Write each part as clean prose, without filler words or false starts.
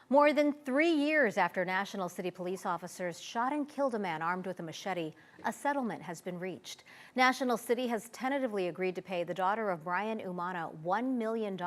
More than 3 years after National City police officers shot and killed a man armed with a machete, a settlement has been reached. National City has tentatively agreed to pay the daughter of Brian Umana $1 million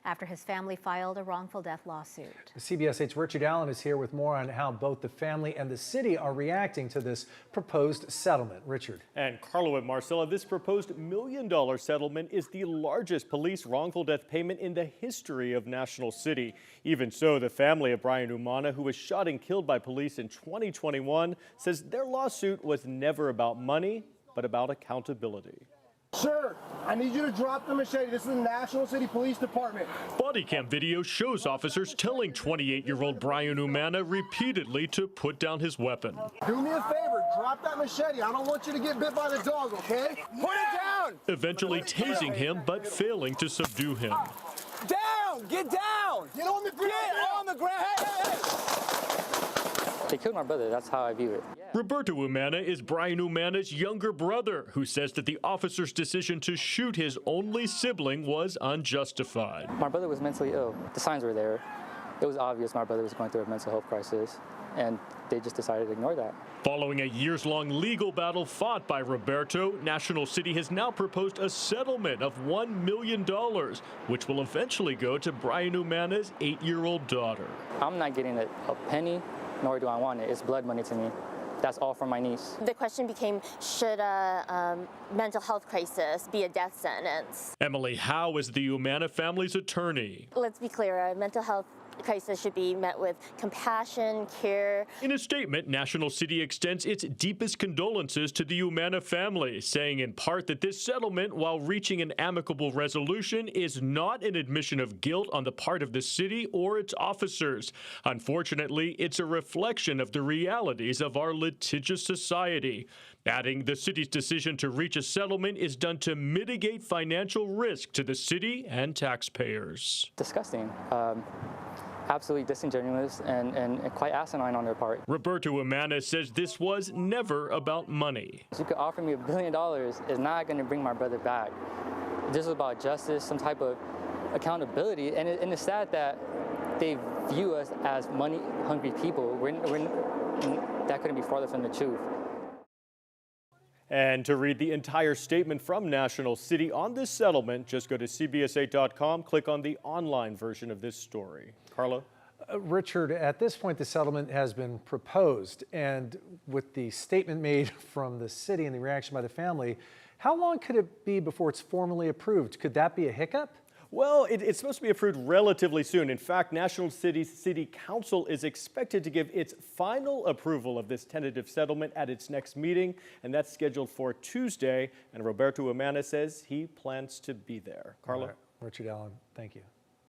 after his family filed a wrongful death lawsuit. CBS 8's Richard Allen is here with more on how both the family and the city are reacting to this proposed settlement. Richard. And Carlo and Marcella, this proposed $1 million settlement is the largest police wrongful death payment in the history of National City. Even so, the family of Brian Umana, who was shot and killed by police in 2021, says their lawsuit was never about money, but about accountability. Sir, I need you to drop the machete. This is the National City Police Department. Body cam video shows officers telling 28-year-old Brian Umana repeatedly to put down his weapon. Do me a favor, drop that machete. I don't want you to get bit by the dog, okay? Put it down! Eventually tasing him, but failing to subdue him. Down! Get down! Get on the ground! Get on the ground! Hey! They killed my brother. That's how I view it. Roberto Umana is Brian Umana's younger brother, who says that the officer's decision to shoot his only sibling was unjustified. My brother was mentally ill. The signs were there. It was obvious my brother was going through a mental health crisis, and they just decided to ignore that. Following a years-long legal battle fought by Roberto, National City has now proposed a settlement of $1 million, which will eventually go to Brian Umana's 8-year-old daughter. I'm not getting a penny, nor do I want it. It's blood money to me. That's all from my niece. The question became, should a mental health crisis be a death sentence? Emily Howe is the Umana family's attorney. Let's be clear, a mental health crisis should be met with compassion, care. In a statement, National City extends its deepest condolences to the Umana family, saying in part that this settlement, while reaching an amicable resolution, is not an admission of guilt on the part of the city or its officers. Unfortunately, it's a reflection of the realities of our litigious society. Adding, the city's decision to reach a settlement is done to mitigate financial risk to the city and taxpayers. Disgusting. Absolutely disingenuous and quite asinine on their part. Roberto Umana says this was never about money. You could offer me $1 billion, it's not going to bring my brother back. This is about justice, some type of accountability, and it's sad that they view us as money-hungry people. That couldn't be farther from the truth. And to read the entire statement from National City on this settlement, just go to CBS8.com, click on the online version of this story. Carlo? Richard, at this point, the settlement has been proposed, and with the statement made from the city and the reaction by the family, how long could it be before it's formally approved? Could that be a hiccup? Well, it's supposed to be approved relatively soon. In fact, National City's City Council is expected to give its final approval of this tentative settlement at its next meeting, and that's scheduled for Tuesday. And Roberto Umana says he plans to be there. Carlo? Right. Richard Allen, thank you.